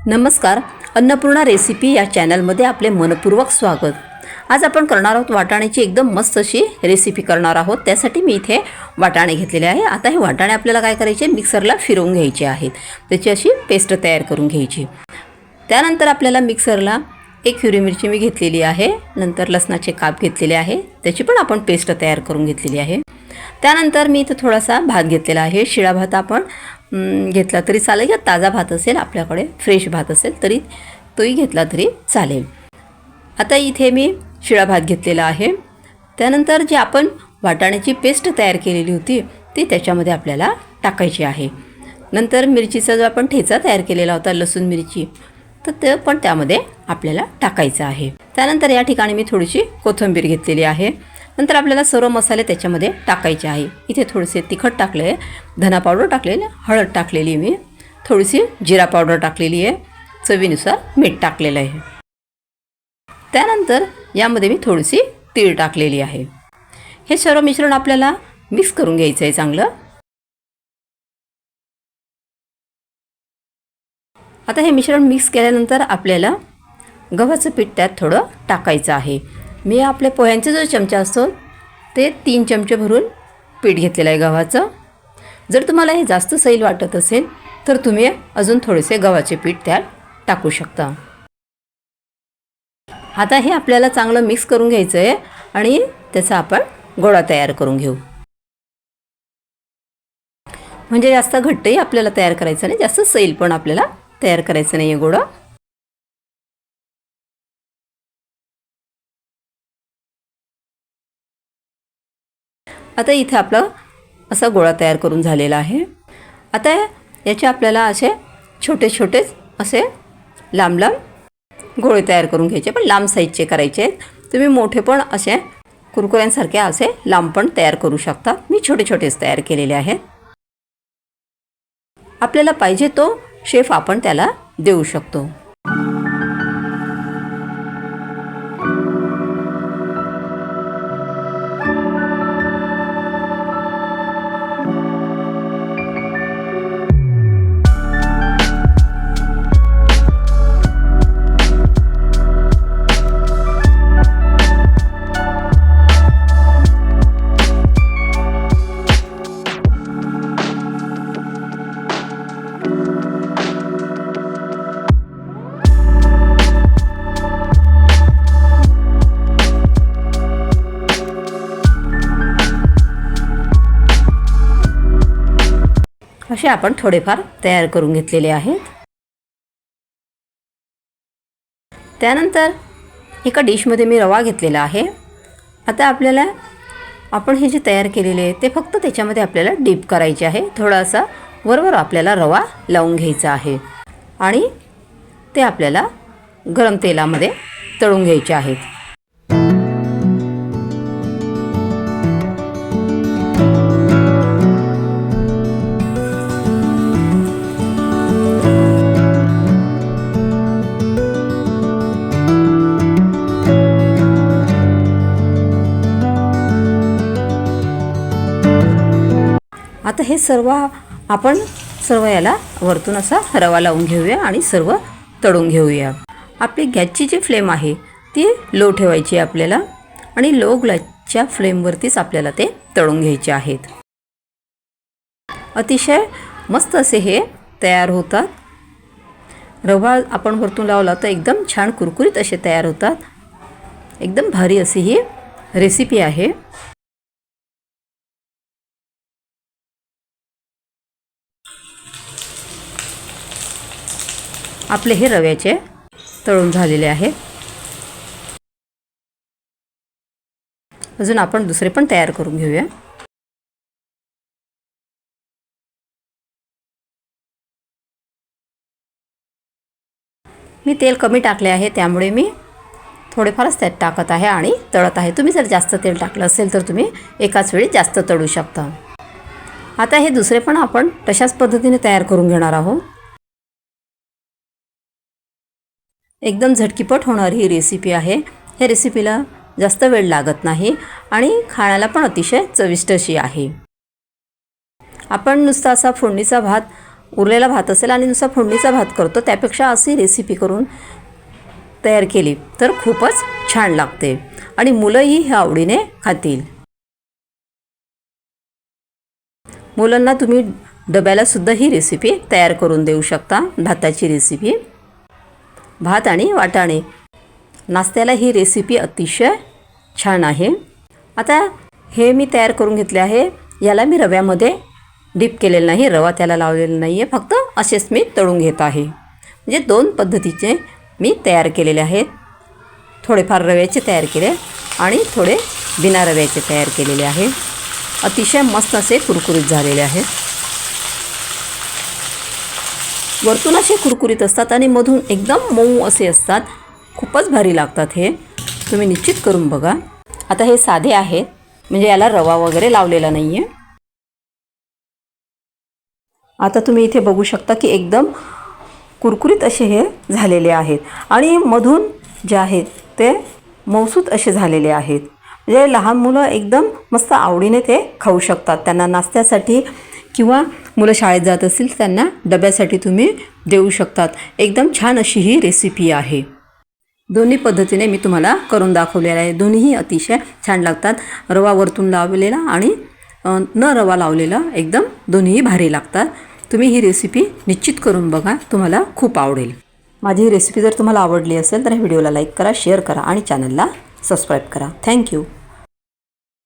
नमस्कार, अन्नपूर्णा रेसिपी या चॅनलमध्ये आपले मनपूर्वक स्वागत। आज आपण करणार आहोत वाटाण्याची एकदम मस्त अशी रेसिपी करणार आहोत। त्यासाठी मी इथे वाटाणे घेतलेले आहे। आता हे वाटाणे आपल्याला काय करायचे, मिक्सरला फिरवून घ्यायचे आहेत। त्याची अशी पेस्ट तयार करून घ्यायची। त्यानंतर आपल्याला मिक्सरला एक हिरवी मिरची मी घेतलेली आहे, नंतर लसणाचे काप घेतलेले आहे, त्याची पण आपण पेस्ट तयार करून घेतलेली आहे। त्यानंतर मी इथे थोडासा भात घेतलेला आहे। शिळा भात आपण घेतला तरी चालेल, किंवा ताजा भात असेल आपल्याकडे, फ्रेश भात असेल तरी तोही घेतला तरी चालेल। आता इथे मी शिळा भात घेतलेला आहे। त्यानंतर जे आपण वाटाण्याची पेस्ट तयार केलेली होती ती त्याच्यामध्ये आपल्याला टाकायची आहे। नंतर मिरचीचा जो आपण ठेचा तयार केलेला होता, लसूण मिरची, तर ते पण त्यामध्ये आपल्याला टाकायचं आहे। त्यानंतर या ठिकाणी मी थोडीशी कोथिंबीर घेतलेली आहे। नंतर आपल्याला सर्व मसाले त्याच्यामध्ये टाकायचे आहे। इथे थोडेसे तिखट टाकले, धना पावडर टाकलेले, हळद टाकलेली, मी थोडीशी जिरा पावडर टाकलेली आहे, चवीनुसार मीठ टाकलेलं आहे। त्यानंतर यामध्ये मी थोडीशी तीळ टाकलेली आहे। हे सर्व मिश्रण आपल्याला मिक्स करून घ्यायचं आहे चांगलं। आता हे मिश्रण मिक्स केल्यानंतर आपल्याला गव्हाचं पीठ त्यात थोडं टाकायचं आहे। मी आपल्या पोह्यांचा जो चमचा असतो ते 3 चमचे भरून पीठ घेतलेलं आहे गव्हाचं। जर तुम्हाला हे जास्त सैल वाटत असेल तर तुम्ही अजून थोडेसे गव्हाचे पीठ त्यात टाकू शकता। आता हे आपल्याला चांगलं मिक्स करून घ्यायचं आहे आणि त्याचा आपण गोळा तयार करून घेऊ। म्हणजे जास्त घट्टही आपल्याला तयार करायचं नाही, जास्त सैल पण आपल्याला तयार करायचं नाही आहे गोळा। आता इथे आपला असा गोळा तयार करून झालेला आहे। आता याचे आपल्याला असे छोटे छोटे असे लांब लांब गोळे तयार करून घ्यायचे, पण लांब साईजचे करायचे आहेत। तुम्ही मोठे पण असे कुरकुऱ्यांसारखे असे लांब पण तयार करू शकता। मी छोटे छोटेच तयार केलेले आहेत। आपल्याला पाहिजे तो शेप आपण त्याला देऊ शकतो। असे आपण थोडेफार तयार करून घेतलेले आहेत। त्यानंतर एका डिशमध्ये मी रवा घेतलेला आहे। आता आपल्याला आपण हे जे तयार केलेले आहे ते फक्त त्याच्यामध्ये आपल्याला डीप करायचे आहे। थोडासा वरवर आपल्याला रवा लावून घ्यायचा आहे आणि ते आपल्याला गरम तेलामध्ये तळून घ्यायचे आहेत। आता हे सर्व आपण याला वरतून असा रवा लावून घेऊया आणि सर्व तळून घेऊया। आपली गॅसची जी फ्लेम आहे ती लो ठेवायची आपल्याला आणि लो गॅसच्या फ्लेमवरतीच आपल्याला ते तळून घ्यायचे आहेत। अतिशय मस्त असे हे तयार होतात। रवा आपण वरतून लावला तर एकदम छान कुरकुरीत असे तयार होतात। एकदम भारी अशी ही रेसिपी आहे। आपले हे रव्याचे तळून झालेले आहेत। अजून आपण दुसरे पण तयार करून घेऊया। मी तेल कमी टाकले आहे, त्यामुळे मी थोडेफारच त्यात टाकत आहे आणि तळत आहे। तुम्ही जर जास्त तेल टाकलं असेल तर तुम्ही एकाच वेळी जास्त तळू शकता। आता हे दुसरे पण आपण तशाच पद्धतीने तयार करून घेणार आहोत। एकदम झटकीपट होणारी ही रेसिपी आहे। ह्या रेसिपीला जास्त वेळ लागत नाही आणि खाण्याला पण अतिशय चविष्ट अशी आहे। आपण नुसता असा फोडणीचा भात उरलेला भात असेल आणि नुसता फोडणीचा भात करतो त्यापेक्षा अशी रेसिपी करून तयार केली तर खूपच छान लागते आणि मुलंही ह्या आवडीने खातील. मुलांना तुम्ही डब्याला सुद्धा ही रेसिपी तयार करून देऊ शकता. भाताची रेसिपी, भात आणि वाटाणे नाश्त्याला ही रेसिपी अतिशय छान आहे. आता हे मी तयार करून घेतले आहे. याला मी रव्यामध्ये डीप केलेलं नाही, रवा त्याला लावलेला नाही आहे, फक्त असेच मी तळून घेत आहे. म्हणजे 2 पद्धतीचे मी तयार केलेले आहेत. थोडेफार रव्याचे तयार केले आणि थोडे बिना रव्याचे तयार केलेले आहे. अतिशय मस्त असे कुरकुरीत झालेले आहेत. वरतून असे कुरकुरीत असतात आणि मधून एकदम मऊ असे असतात. खूपच भारी लागतात. हे तुम्ही निश्चित करून बघा. आता हे साधे आहेत, म्हणजे याला रवा वगैरे लावलेला नाही आहे. आता तुम्ही इथे बघू शकता की एकदम कुरकुरीत असे हे झालेले आहेत आणि मधून जे आहेत ते मऊसूत असे झालेले आहेत. म्हणजे लहान मुलं एकदम मस्त आवडीने ते खाऊ शकतात. त्यांना नाश्त्यासाठी किंवा मुलं शाळेत जात असतील त्यांना डब्यासाठी तुम्ही देऊ शकतात. एकदम छान अशी ही रेसिपी आहे. दोन्ही पद्धतीने मी तुम्हाला करून दाखवलेलं आहे. दोन्हीही अतिशय छान लागतात. रवा वरतून लावलेला आणि न रवा लावलेला एकदम दोन्हीही भारी लागतात. तुम्ही ही रेसिपी निश्चित करून बघा, तुम्हाला खूप आवडेल. माझी ही रेसिपी जर तुम्हाला आवडली असेल तर व्हिडिओला लाईक करा, शेअर करा आणि चॅनलला सबस्क्राईब करा. थँक्यू.